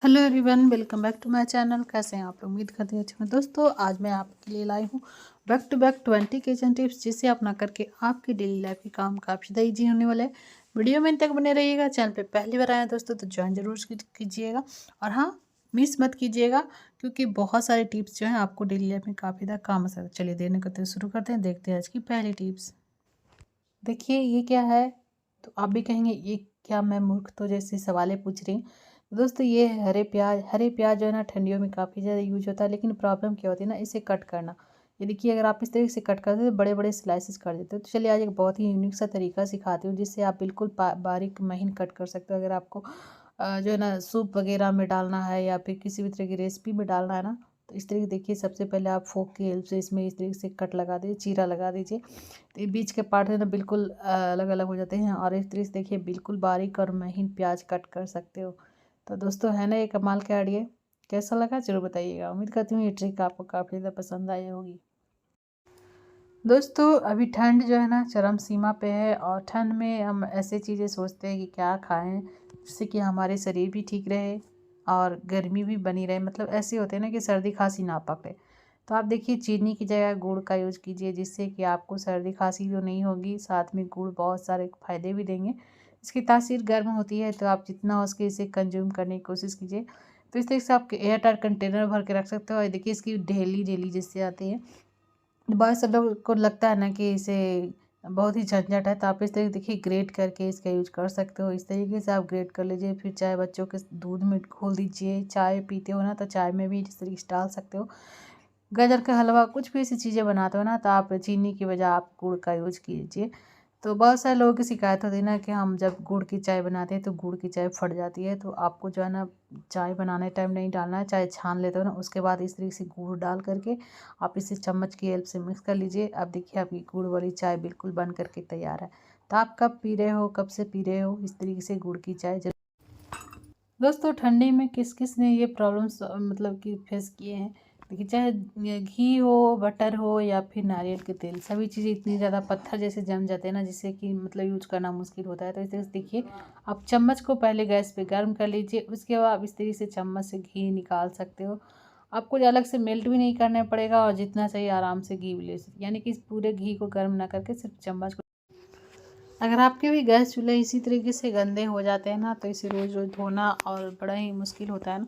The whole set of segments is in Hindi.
Hello everyone, welcome back to my channel. कैसे हैं आप लोग? उम्मीद करते हैं अच्छे हैं। दोस्तों, आज मैं आपके लिए लाई हूँ back to back 20 kitchen tips, जिसे अपना करके आपकी डेली लाइफ के काम काफ़ी ज़्यादा ईजी होने वाले हैं। वीडियो में तक बने रहिएगा। चैनल पे पहली बार आए हैं दोस्तों तो ज्वाइन जरूर कीजिएगा, और हाँ, मिस मत कीजिएगा, क्योंकि बहुत सारे टिप्स जो हैं आपको डेली लाइफ में काफ़ी ज़्यादा काम आ सकते हैं। चलिए देर नहीं करते शुरू करते हैं। देखते हैं आज की पहली टिप्स। देखिए ये क्या है, तो आप भी कहेंगे ये क्या, मैं मूर्ख तो जैसे सवालें पूछ रही हूँ। तो दोस्तों ये है हरे प्याज जो है ना ठंडियों में काफ़ी ज़्यादा यूज होता है, लेकिन प्रॉब्लम क्या होती है ना, इसे कट करना। ये देखिए, अगर आप इस तरीके से कट करते हो तो बड़े बड़े स्लाइसेस कर देते हो। तो चलिए आज एक बहुत ही यूनिक सा तरीका सिखाती हूँ, जिससे आप बिल्कुल बारीक महीन कट कर सकते हो। अगर आपको जो है ना सूप वगैरह में डालना है, या फिर किसी भी तरह की रेसिपी में डालना है ना, तो इस तरीके देखिए, सबसे पहले आप फोक की हेल्प से इसमें इस तरीके से कट लगा दीजिए, चीरा लगा दीजिए। तो ये बीच के पार्ट है ना बिल्कुल अलग अलग हो जाते हैं, और इस तरीके से देखिए बिल्कुल बारीक और महीन प्याज कट कर सकते हो। तो दोस्तों है ना ये कमाल का आइडिया, कैसा लगा जरूर बताइएगा। उम्मीद करती हूँ ये ट्रिक आपको काफ़ी ज़्यादा पसंद आई होगी। दोस्तों अभी ठंड जो है ना चरम सीमा पे है, और ठंड में हम ऐसे चीज़ें सोचते हैं कि क्या खाएं जिससे कि हमारे शरीर भी ठीक रहे और गर्मी भी बनी रहे। मतलब ऐसे होते हैं ना कि सर्दी खांसी ना पकड़े। तो आप देखिए, चीनी की जगह गुड़ का यूज़ कीजिए, जिससे कि आपको सर्दी खांसी तो नहीं होगी, साथ में गुड़ बहुत सारे फ़ायदे भी देंगे। इसकी तासीर गर्म होती है, तो आप जितना हो सके इसे कंज्यूम करने की कोशिश कीजिए। तो इस तरीके से आप एयर टाइट कंटेनर भर के रख सकते हो। और देखिए इसकी डेली डेली जिससे आती है, बहुत से लोग को लगता है ना कि इसे बहुत ही झंझट है, तो आप इस तरीके देखिए ग्रेट करके इसका यूज कर सकते हो। इस तरीके से आप ग्रेट कर लीजिए, फिर चाहे बच्चों के दूध में घोल दीजिए, चाय पीते हो ना तो चाय में भी इस तरीके से डाल सकते हो। गाजर का हलवा, कुछ भी ऐसी चीज़ें बनाते हो ना, तो आप चीनी की बजाय आप गुड़ का यूज कीजिए। तो बहुत सारे लोगों की शिकायत होती है ना कि हम जब गुड़ की चाय बनाते हैं तो गुड़ की चाय फट जाती है। तो आपको जो है ना चाय बनाने टाइम नहीं डालना है, चाय छान लेते हो ना, उसके बाद इस तरीके से गुड़ डाल करके आप इसे चम्मच की हेल्प से मिक्स कर लीजिए। अब देखिए आपकी गुड़ वाली चाय बिल्कुल बन करके तैयार है। तो आप कब पी रहे हो, कब से पी रहे हो इस तरीके से गुड़ की चाय। दोस्तों ठंडी में किस किस ने ये प्रॉब्लम्स मतलब कि फेस किए हैं। देखिए, चाहे घी हो, बटर हो, या फिर नारियल के तेल, सभी चीज़ें इतनी ज़्यादा पत्थर जैसे जम जाते हैं ना, जिससे कि मतलब यूज करना मुश्किल होता है। तो इस तरह से देखिए, आप चम्मच को पहले गैस पे गर्म कर लीजिए, उसके बाद आप इस तरीके से चम्मच से घी निकाल सकते हो। आपको अलग से मेल्ट भी नहीं करना पड़ेगा, और जितना चाहिए आराम से घी भी ले सकते, यानी कि इस पूरे घी को गर्म ना करके सिर्फ चम्मच को। अगर आपके भी गैस चूल्हे इसी तरीके से गंदे हो जाते हैं ना, तो इसे रोज़ रोज़ धोना और बड़ा ही मुश्किल होता है ना।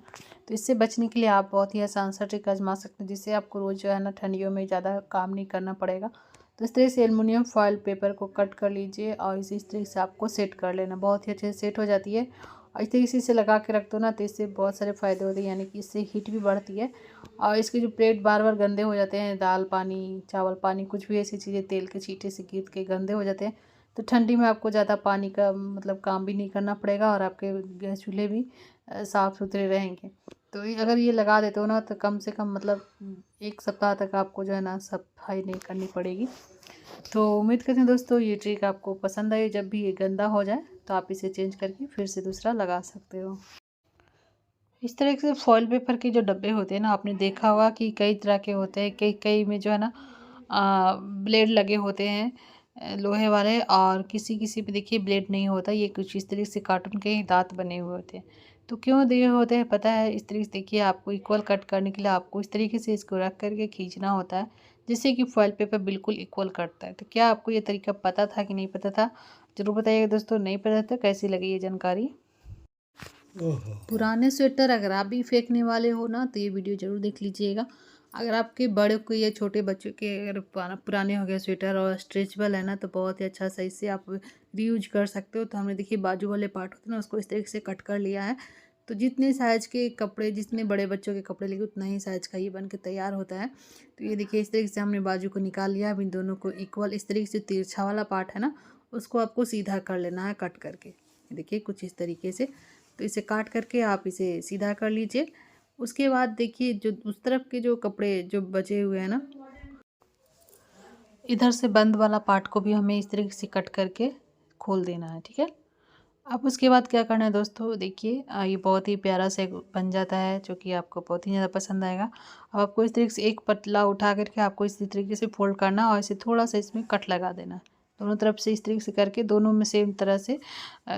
तो इससे बचने के लिए आप बहुत ही आसान सा ट्रिक आजमा सकते हैं, जिससे आपको रोज़ जो है ना ठंडियों में ज़्यादा काम नहीं करना पड़ेगा। तो इस तरह से एलुमिनियम फॉयल पेपर को कट कर लीजिए, और इस तरीके से आपको सेट कर लेना, बहुत ही अच्छे से सेट हो जाती है। और इस तरीके से लगा के रख दो ना, तो इससे बहुत सारे फ़ायदे होते हैं, यानी कि इससे हीट भी बढ़ती है। और इसके जो प्लेट बार बार गंदे हो जाते हैं, दाल पानी, चावल पानी, कुछ भी ऐसी चीज़ें तेल के छींटे से गिर के गंदे हो जाते हैं, तो ठंडी में आपको ज़्यादा पानी का मतलब काम भी नहीं करना पड़ेगा, और आपके गैस चूल्हे भी साफ़ सुथरे रहेंगे। तो अगर ये लगा देते हो ना, तो कम से कम मतलब 1 सप्ताह तक आपको जो है ना सफाई नहीं करनी पड़ेगी। तो उम्मीद करते हैं दोस्तों ये ट्रिक आपको पसंद आई। जब भी ये गंदा हो जाए तो आप इसे चेंज करके फिर से दूसरा लगा सकते हो। इस तरह से फॉइल पेपर के जो डब्बे होते हैं ना, आपने देखा होगा कि कई तरह के होते हैं, कई कई में जो है ना ब्लेड लगे होते हैं, लोहे वाले, और किसी किसी पे देखिए ब्लेड नहीं होता। ये कुछ इस तरीके से कार्टून के ही दांत बने हुए होते हैं। तो क्यों दिए होते हैं पता है? इस तरीके से देखिए, आपको इक्वल कट करने के लिए आपको इस तरीके से इसको रख करके खींचना होता है, जिससे कि फॉइल पेपर बिल्कुल इक्वल कटता है। तो क्या आपको ये तरीका पता था कि नहीं पता था? ज़रूर बताइएगा दोस्तों। नहीं पता था कैसी लगी ये जानकारी। पुराने स्वेटर अगर आप भी फेंकने वाले हो ना, तो ये वीडियो ज़रूर देख लीजिएगा। अगर आपके बड़े को या छोटे बच्चों के अगर पुराने हो गए स्वेटर और स्ट्रेचेबल है ना, तो बहुत ही अच्छा सही से आप रीयूज कर सकते हो। तो हमने देखिए बाजू वाले पार्ट होते हैं ना, उसको इस तरीके से कट कर लिया है। तो जितने साइज़ के कपड़े, जितने बड़े बच्चों के कपड़े लेंगे उतना ही साइज़ का ये बन के तैयार होता है। तो ये देखिए इस तरीके से हमने बाजू को निकाल लिया। अब इन दोनों को इक्वल इस तरीके से तिरछा वाला पार्ट है ना, उसको आपको सीधा कर लेना है कट करके। देखिए कुछ इस तरीके से। तो इसे काट करके आप इसे सीधा कर लीजिए। उसके बाद देखिए, जो उस तरफ के जो कपड़े जो बचे हुए हैं ना, इधर से बंद वाला पार्ट को भी हमें इस तरीके से कट करके खोल देना है, ठीक है। अब उसके बाद क्या करना है दोस्तों, देखिए ये बहुत ही प्यारा से बन जाता है, जो कि आपको बहुत ही ज़्यादा पसंद आएगा। अब आपको इस तरीके से एक पतला उठा करके आपको इसी तरीके से फोल्ड करना, और इसे थोड़ा सा इसमें कट लगा देना, दोनों तरफ से इस तरीके से करके दोनों में सेम तरह से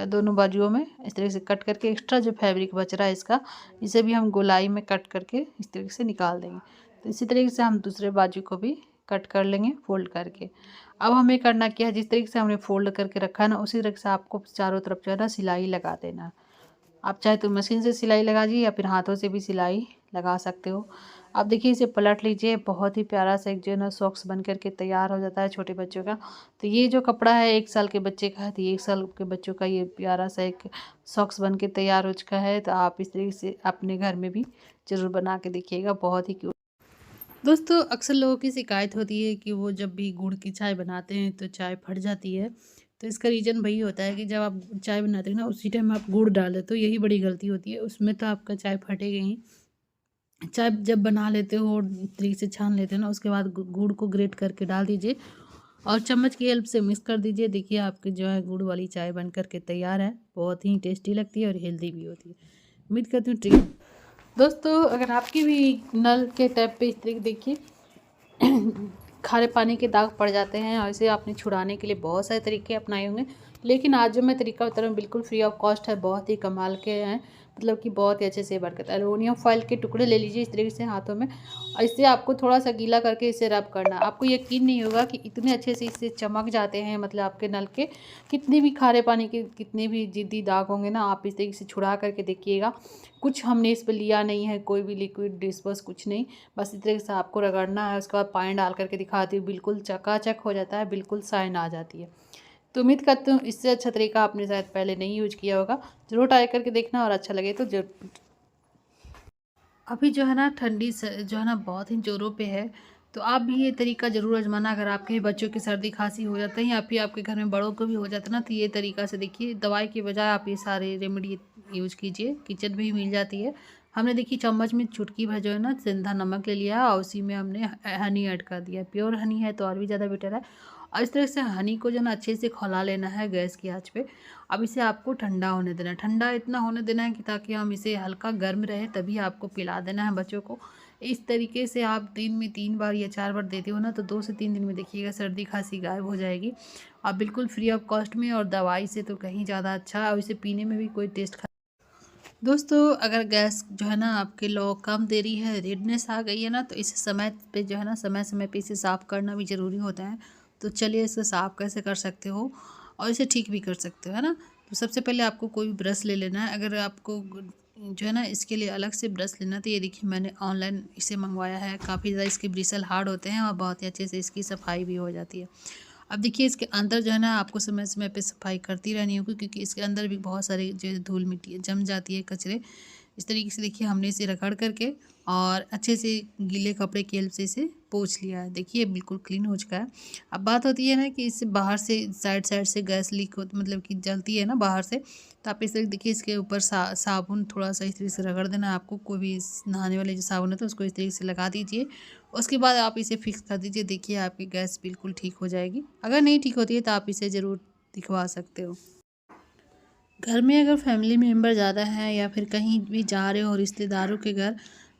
दोनों बाजुओं में इस तरीके से कट करके एक्स्ट्रा जो फैब्रिक बच रहा है इसका, इसे भी हम गोलाई में कट करके इस तरीके से निकाल देंगे। तो इसी तरीके से हम दूसरे बाजू को भी कट कर लेंगे फोल्ड करके। अब हमें करना क्या है, जिस तरीके से हमने फोल्ड करके रखा है ना, उसी तरीके से आपको चारों तरफ जो है ना सिलाई लगा देना। आप चाहे तो मशीन से सिलाई लगा दीजिए या फिर हाथों से भी सिलाई लगा सकते हो। अब देखिए इसे पलट लीजिए, बहुत ही प्यारा सा एक जो है ना सॉक्स बन करके तैयार हो जाता है छोटे बच्चों का। तो ये जो कपड़ा है 1 साल के बच्चे का है, तो ये 1 साल के बच्चों का ये प्यारा सा एक सॉक्स बन के तैयार हो चुका है। तो आप इस तरीके से अपने घर में भी ज़रूर बना के देखिएगा, बहुत ही क्यूट। दोस्तों अक्सर लोगों की शिकायत होती है कि वो जब भी गुड़ की चाय बनाते हैं तो चाय फट जाती है। तो इसका रीज़न वही होता है कि जब आप चाय बनाते हैं ना, उसी टाइम आप गुड़ डाल देते हो, यही बड़ी गलती होती है। उसमें तो आपका चाय फटेगा ही। चाय जब बना लेते हो और तरीके से छान लेते हो ना, उसके बाद गुड़ को ग्रेट करके डाल दीजिए और चम्मच की हेल्प से मिक्स कर दीजिए। देखिए आपकी जो है गुड़ वाली चाय बन करके तैयार है। बहुत ही टेस्टी लगती है और हेल्दी भी होती है। उम्मीद करती हूँ ट्रिक। दोस्तों अगर आपकी भी नल के टैप पे इस तरीके देखिए खारे पानी के दाग पड़ जाते हैं और इसे आपने छुड़ाने के लिए बहुत सारे तरीके अपनाए होंगे, लेकिन आज जो मैं तरीका बता रहा हूँ बिल्कुल फ्री ऑफ कॉस्ट है, बहुत ही कमाल के हैं। मतलब कि बहुत ही अच्छे से वर्क करता है। एलुमिनियम फॉइल के टुकड़े ले लीजिए इस तरीके से हाथों में और इससे आपको थोड़ा सा गीला करके इसे रब करना। आपको यकीन नहीं होगा कि इतने अच्छे से इससे चमक जाते हैं। मतलब आपके नल के कितने भी खारे पानी के कितने भी जिद्दी दाग होंगे ना, आप इस तरीके से छुड़ा करके देखिएगा। कुछ हमने इस पर लिया नहीं है, कोई भी लिक्विड डिस्पर्स कुछ नहीं, बस इस तरीके से आपको रगड़ना है। उसके बाद पानी डाल करके दिखाती हूँ, बिल्कुल चकाचक हो जाता है, बिल्कुल शाइन आ जाती है। तो उम्मीद करती हूँ इससे अच्छा तरीका आपने शायद पहले नहीं यूज किया होगा, ज़रूर ट्राई करके देखना और अच्छा लगे तो जरूर। अभी जो है ना ठंडी जो है ना बहुत ही ज़ोरों पे है, तो आप भी ये तरीका ज़रूर आजमाना। अगर आपके बच्चों की सर्दी खांसी हो जाता है या फिर आपके घर में बड़ों को भी हो जाता है ना, तो ये तरीका से देखिए दवाई के बजाय आप ये सारे रेमेडी यूज कीजिए। किचन में ही मिल जाती है। हमने देखिए चम्मच में चुटकी भर जो है ना सेंधा नमक ले लिया और उसी में हमने हनी ऐड कर दिया। प्योर हनी है तो और भी ज़्यादा बेटर है। और इस तरह से हनी को जो ना अच्छे से खौला लेना है गैस की आंच पे। अब इसे आपको ठंडा होने देना है। ठंडा इतना होने देना है कि ताकि हम इसे हल्का गर्म रहे तभी आपको पिला देना है बच्चों को। इस तरीके से आप दिन में 3 बार या 4 बार देते हो ना, तो 2 से 3 दिन में देखिएगा सर्दी खांसी गायब हो जाएगी। आप बिल्कुल फ्री ऑफ कॉस्ट में और दवाई से तो कहीं ज़्यादा अच्छा, और इसे पीने में भी कोई टेस्ट। दोस्तों अगर गैस जो है ना आपके लो कम दे रही है, रेडनेस आ गई है ना, तो इसे समय पे जो है ना समय समय पे इसे साफ़ करना भी ज़रूरी होता है। तो चलिए इसे साफ़ कैसे कर सकते हो और इसे ठीक भी कर सकते हो, है ना। तो सबसे पहले आपको कोई भी ब्रश ले लेना है। अगर आपको जो है ना इसके लिए अलग से ब्रश लेना, तो ये देखिए मैंने ऑनलाइन इसे मंगवाया है। काफ़ी ज़्यादा इसके ब्रिसल हार्ड होते हैं और बहुत ही अच्छे से इसकी सफाई भी हो जाती है। अब देखिए इसके अंदर जो है ना आपको समय समय पे सफाई करती रहनी होगी, क्योंकि इसके अंदर भी बहुत सारी जो धूल मिट्टी जम जाती है, कचरे। इस तरीके से देखिए हमने इसे रगड़ करके और अच्छे से गीले कपड़े की हेल्प से इसे पोंछ लिया है। देखिए बिल्कुल क्लीन हो चुका है। अब बात होती है ना कि इससे बाहर से साइड साइड से गैस लीक हो, मतलब कि जलती है ना बाहर से, तो आप इस तरह देखिए इसके ऊपर साबुन थोड़ा सा इस तरीके से रगड़ देना है आपको। कोई भी नहाने वाले जो साबुन है तो उसको इस तरीके से लगा दीजिए। उसके बाद आप इसे फिक्स कर दीजिए। देखिए आपकी गैस बिल्कुल ठीक हो जाएगी। अगर नहीं ठीक होती है तो आप इसे ज़रूर दिखवा सकते हो। घर में अगर फैमिली मेम्बर ज़्यादा हैं या फिर कहीं भी जा रहे हो रिश्तेदारों के घर,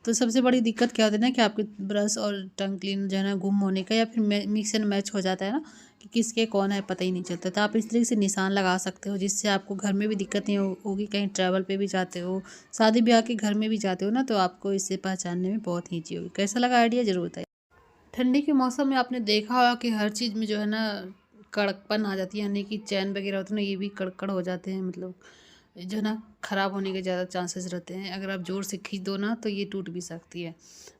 तो सबसे बड़ी दिक्कत क्या होती है ना कि आपके ब्रश और टंग क्लीनर जो है ना गुम होने का या फिर मिक्स एंड मैच हो जाता है ना, कि किसके कौन है पता ही नहीं चलता। तो आप इस तरीके से निशान लगा सकते हो, जिससे आपको घर में भी दिक्कत नहीं होगी। कहीं ट्रैवल पे भी जाते हो, शादी ब्याह के घर में भी जाते हो ना, तो आपको इससे पहचानने में बहुत ही ईजी होगी। कैसा लगा आइडिया ज़रूर बताइए। ठंडी के मौसम में आपने देखा होगा कि हर चीज़ में जो है ना कड़कपन आ जाती है, यानी कि चैन वगैरह होते हैं ना, ये भी कड़कड़ हो जाते हैं। मतलब जो है ना ख़राब होने के ज़्यादा चांसेस रहते हैं। अगर आप ज़ोर से खींच दो ना तो ये टूट भी सकती है।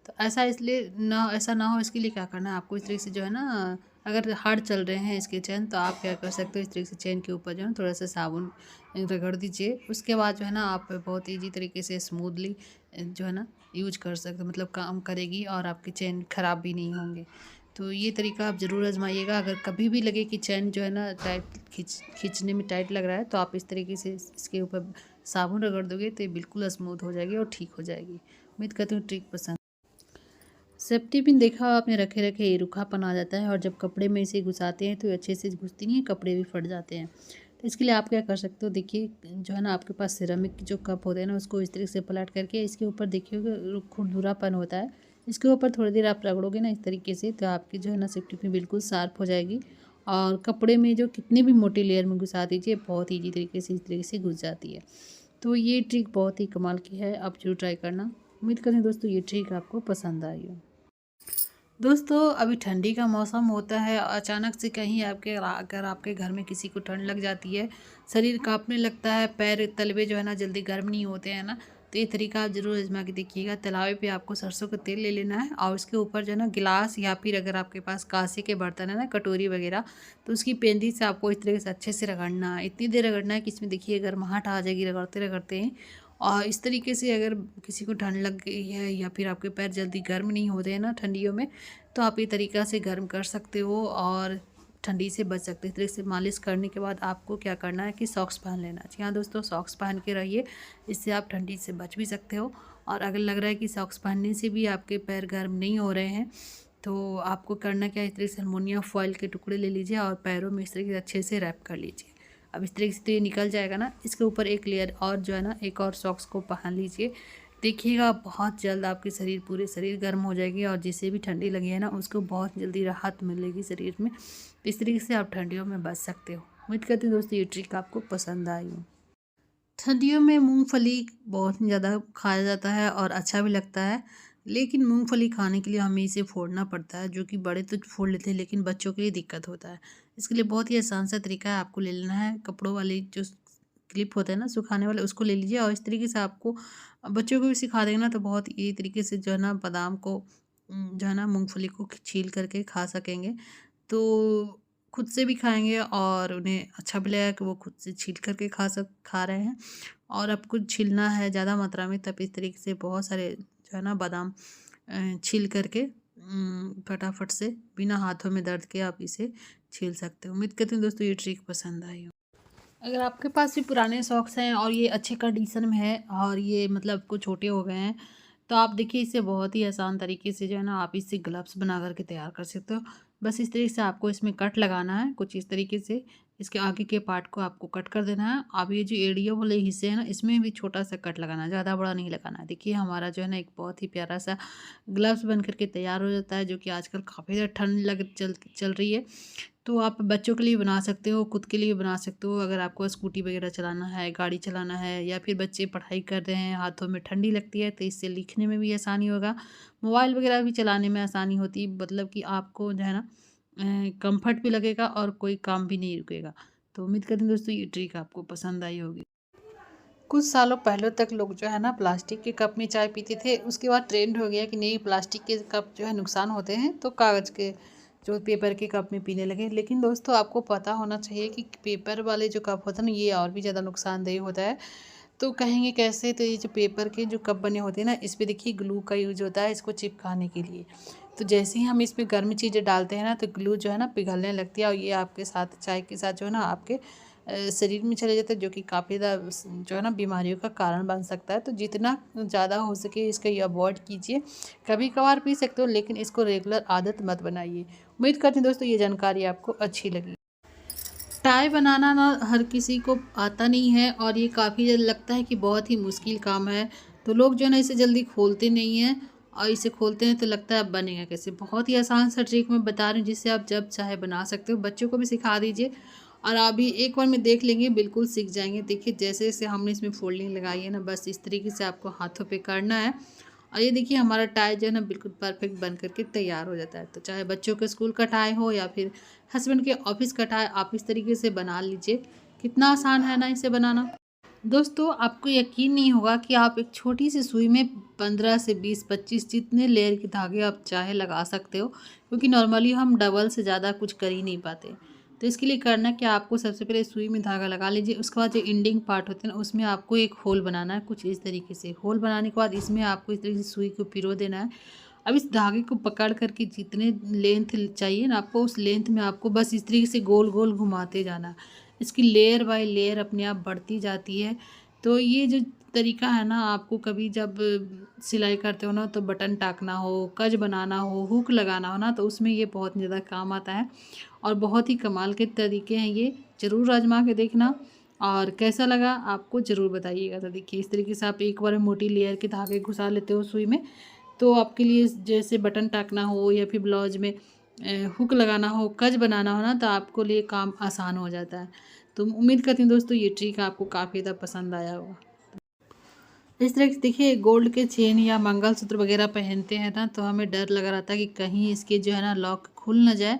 तो ऐसा ना हो इसके लिए क्या करना है आपको, इस तरीके से जो है ना अगर हार्ड चल रहे हैं इसके चैन, तो आप क्या कर सकते हो, इस तरीके से चैन के ऊपर जो है थोड़ा सा साबुन रगड़ दीजिए। उसके बाद जो है ना आप बहुत ईजी तरीके से स्मूथली जो है ना यूज कर सकते हो, मतलब काम करेगी और आपकी चेन ख़राब भी नहीं होंगे। तो ये तरीका आप ज़रूर आजमाइएगा। अगर कभी भी लगे कि चैन जो है ना टाइट खींचने में टाइट लग रहा है, तो आप इस तरीके से इसके ऊपर साबुन रगड़ दोगे तो ये बिल्कुल स्मूथ हो जाएगी और ठीक हो जाएगी। उम्मीद करती हूँ ट्रिक पसंद। सेफ्टी पिन देखा आपने रखे रखे ये रूखापन आ जाता है और जब कपड़े में इसे घुसाते हैं तो अच्छे से घुसती नहीं है, कपड़े भी फट जाते हैं। तो इसके लिए आप क्या कर सकते हो, देखिए जो है ना आपके पास सिरेमिक जो कप होते हैं ना, उसको इस तरीके से पलट करके इसके ऊपर देखिए खुरदुरापन होता है, इसके ऊपर थोड़ी देर आप रगड़ोगे ना इस तरीके से, तो आपकी जो है ना सेफ्टी पिन बिल्कुल शार्प हो जाएगी और कपड़े में जो कितने भी मोटी लेयर में घुसा दीजिए बहुत ईजी तरीके से इस तरीके से घुस जाती है। तो ये ट्रिक बहुत ही कमाल की है, आप जरूर ट्राई करना। उम्मीद करें दोस्तों ये ट्रिक आपको पसंद आई हो। दोस्तों अभी ठंडी का मौसम होता है, अचानक से कहीं अगर आपके घर में किसी को ठंड लग जाती है, शरीर कांपने लगता है, पैर तलवे जो है ना जल्दी गर्म नहीं होते हैं ना, तो ये तरीका आप ज़रूर आजमा के देखिएगा। तलावे पे आपको सरसों का तेल ले लेना है और उसके ऊपर जो है ना गिलास या फिर अगर आपके पास कांसे के बर्तन है ना, कटोरी वगैरह, तो उसकी पेंदी से आपको इस तरीके से अच्छे से रगड़ना है। इतनी देर रगड़ना है कि इसमें देखिए गर्माहट आ जाएगी रगड़ते रगड़ते ही। और इस तरीके से अगर किसी को ठंड लग गई है या फिर आपके पैर जल्दी गर्म नहीं होते हैं ना ठंडियों में, तो आप ये तरीक़ा से गर्म कर सकते हो और ठंडी से बच सकते हैं। इस तरीके से मालिश करने के बाद आपको क्या करना है कि सॉक्स पहन लेना। जी हाँ दोस्तों, सॉक्स पहन के रहिए, इससे आप ठंडी से बच भी सकते हो। और अगर लग रहा है कि सॉक्स पहनने से भी आपके पैर गर्म नहीं हो रहे हैं, तो आपको करना क्या है, इस तरीके से अमोनियम फॉयल के टुकड़े ले लीजिए और पैरों में इस तरीके से अच्छे से रैप कर लीजिए। अब इस तरीके से तो ये निकल जाएगा ना, इसके ऊपर एक लेयर और जो है ना एक और सॉक्स को पहन लीजिए। देखिएगा बहुत जल्द आपके पूरे शरीर गर्म हो जाएगी और जिसे भी ठंडी लगी है ना उसको बहुत जल्दी राहत मिलेगी शरीर में। इस तरीके से आप ठंडियों में बच सकते हो। उम्मीद करती हूँ दोस्तों ये ट्रिक आपको पसंद आई हो। ठंडियों में मूंगफली बहुत ही ज़्यादा खाया जाता है और अच्छा भी लगता है, लेकिन मूंगफली खाने के लिए हमें इसे फोड़ना पड़ता है, जो कि बड़े तो फोड़ लेते हैं लेकिन बच्चों के लिए दिक्कत होता है। इसके लिए बहुत ही आसान सा तरीका है, आपको ले लेना है कपड़ों वाली जो क्लिप होता है ना सुखाने वाले, उसको ले लीजिए और इस तरीके से आपको बच्चों को भी सिखा देंगे ना तो बहुत ये तरीके से जो है ना बादाम को जो है ना मूंगफली को छील करके खा सकेंगे। तो खुद से भी खाएंगे और उन्हें अच्छा भी लगेगा कि वो खुद से छील करके खा रहे हैं। और आपको छीलना है ज़्यादा मात्रा में, तब इस तरीके से बहुत सारे जो है ना बादाम छील करके फटाफट से बिना हाथों में दर्द के आप इसे छील सकते हो। उम्मीद करती हूँ दोस्तों ये ट्रिक पसंद आई हो। अगर आपके पास भी पुराने सॉक्स हैं और ये अच्छे कंडीशन में है और ये मतलब कुछ छोटे हो गए हैं, तो आप देखिए इसे बहुत ही आसान तरीके से जो है ना आप इससे ग्लव्स बना करके तैयार कर सकते हो। बस इस तरीके से आपको इसमें कट लगाना है, कुछ इस तरीके से इसके आगे के पार्ट को आपको कट कर देना है। अब ये जो एड़ियों वाले हिस्से हैं ना इसमें भी छोटा सा कट लगाना है, ज़्यादा बड़ा नहीं लगाना है। देखिए हमारा जो है ना एक बहुत ही प्यारा सा ग्लव्स बन करके तैयार हो जाता है, जो कि आजकल काफ़ी ज़्यादा ठंड चल रही है। तो आप बच्चों के लिए बना सकते हो, खुद के लिए बना सकते हो। अगर आपको स्कूटी वगैरह चलाना है, गाड़ी चलाना है या फिर बच्चे पढ़ाई कर रहे हैं, हाथों में ठंडी लगती है तो इससे लिखने में भी आसानी होगा, मोबाइल वगैरह भी चलाने में आसानी होती, मतलब कि आपको जो है ना कंफर्ट भी लगेगा और कोई काम भी नहीं रुकेगा। तो उम्मीद करती हूँ दोस्तों ये ट्रिक आपको पसंद आई होगी। कुछ सालों पहले तक लोग जो है ना प्लास्टिक के कप में चाय पीते थे, उसके बाद ट्रेंड हो गया कि नहीं प्लास्टिक के कप जो है नुकसान होते हैं, तो कागज़ के जो पेपर के कप में पीने लगे। लेकिन दोस्तों आपको पता होना चाहिए कि पेपर वाले जो कप होते हैं ना ये और भी ज़्यादा नुकसानदेह होता है। तो कहेंगे कैसे, तो ये जो पेपर के जो कप बने होते हैं ना इस पे देखिए ग्लू का यूज होता है इसको चिपकाने के लिए। तो जैसे ही हम इसमें गर्म चीज़ें डालते हैं ना तो ग्लू जो है ना पिघलने लगती है और ये आपके साथ चाय के साथ जो है ना आपके शरीर में चले जाते हैं, जो कि काफ़ी ज़्यादा जो है ना बीमारियों का कारण बन सकता है। तो जितना ज़्यादा हो सके इसका ये अवॉइड कीजिए। कभी कभार पी सकते हो लेकिन इसको रेगुलर आदत मत बनाइए। उम्मीद करती हूँ दोस्तों ये जानकारी आपको अच्छी लगी। टाई बनाना ना हर किसी को आता नहीं है और ये काफ़ी ज़्यादा लगता है कि बहुत ही मुश्किल काम है। तो लोग जो है ना इसे जल्दी खोलते नहीं हैं और इसे खोलते हैं तो लगता है अब बनेगा कैसे। बहुत ही आसान सा ट्रिक मैं बता रही हूँ जिससे आप जब चाहे बना सकते हो। बच्चों को भी सिखा दीजिए और आप भी एक बार में देख लेंगे, बिल्कुल सीख जाएंगे। देखिए जैसे जैसे हमने इसमें फोल्डिंग लगाई है ना बस इस तरीके से आपको हाथों पे करना है और ये देखिए हमारा टाई जो है ना बिल्कुल परफेक्ट बन करके तैयार हो जाता है। तो चाहे बच्चों के स्कूल का टाई हो या फिर हस्बैंड के ऑफिस का टाई, आप इस तरीके से बना लीजिए। कितना आसान है ना इसे बनाना। दोस्तों आपको यकीन नहीं होगा कि आप एक छोटी सी सुई में 15 से 20-25 जितने लेयर के धागे आप चाहे लगा सकते हो, क्योंकि नॉर्मली हम डबल से ज़्यादा कुछ कर ही नहीं पाते। तो इसके लिए करना क्या, आपको सबसे पहले सुई में धागा लगा लीजिए। उसके बाद जो एंडिंग पार्ट होते हैं ना उसमें आपको एक होल बनाना है कुछ इस तरीके से। होल बनाने के बाद इसमें आपको इस तरीके से सुई को पिरो देना है। अब इस धागे को पकड़ करके जितने लेंथ चाहिए ना आपको उस लेंथ में आपको बस इस तरीके से गोल गोल घुमाते जाना। इसकी लेयर बाय लेयर अपने आप बढ़ती जाती है। तो ये जो तरीका है ना, आपको कभी जब सिलाई करते हो ना तो बटन टाकना हो, कज बनाना हो, हुक लगाना हो ना तो उसमें ये बहुत ज़्यादा काम आता है और बहुत ही कमाल के तरीके हैं ये। ज़रूर आजमा के देखना और कैसा लगा आपको ज़रूर बताइएगा। तो देखिए इस तरीके से आप एक बार में मोटी लेयर के धागे घुसा लेते हो सुई में, तो आपके लिए जैसे बटन टाकना हो या फिर ब्लाउज में हुक लगाना हो, कज बनाना हो ना, तो आपको लिए काम आसान हो जाता है। तो उम्मीद करती हूँ दोस्तों ये ट्रिक आपको काफ़ी ज़्यादा पसंद आया होगा। इस तरह से देखिए गोल्ड के चेन या मंगलसूत्र वगैरह पहनते हैं ना, तो हमें डर लगा रहता है कि कहीं इसके जो है ना लॉक खुल ना जाए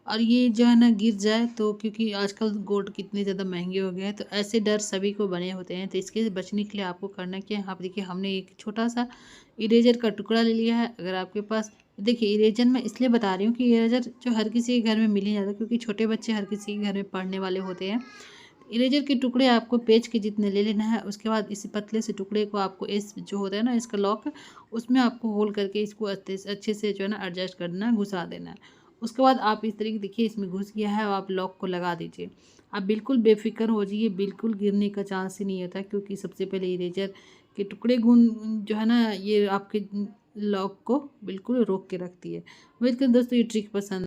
और ये जो है ना गिर जाए, तो क्योंकि आजकल गोल्ड कितने ज़्यादा महंगे हो गए हैं, तो ऐसे डर सभी को बने होते हैं। तो इसके बचने के लिए आपको करना क्या है, आप देखिए हमने एक छोटा सा इरेजर का टुकड़ा ले लिया है। अगर आपके पास, देखिए इरेजर मैं इसलिए बता रही हूँ कि इरेजर जो हर किसी के घर में मिल ही जाता है, क्योंकि छोटे बच्चे हर किसी के घर में पढ़ने वाले होते हैं। इरेजर के टुकड़े आपको पेज के जितने ले लेना है। उसके बाद इसी पतले से टुकड़े को आपको इस जो होता है ना इसका लॉक, उसमें आपको होल करके इसको अच्छे से जो है ना एडजस्ट करना, घुसा देना है। उसके बाद आप इस तरीके देखिए इसमें घुस गया है और आप लॉक को लगा दीजिए। आप बिल्कुल बेफिक्र हो जाइए, बिल्कुल गिरने का चांस ही नहीं होता, क्योंकि सबसे पहले इरेजर के टुकड़े गुन जो है ना ये आपके लॉक को बिल्कुल रोक के रखती है। उम्मीद करते दोस्तों ये ट्रिक पसंद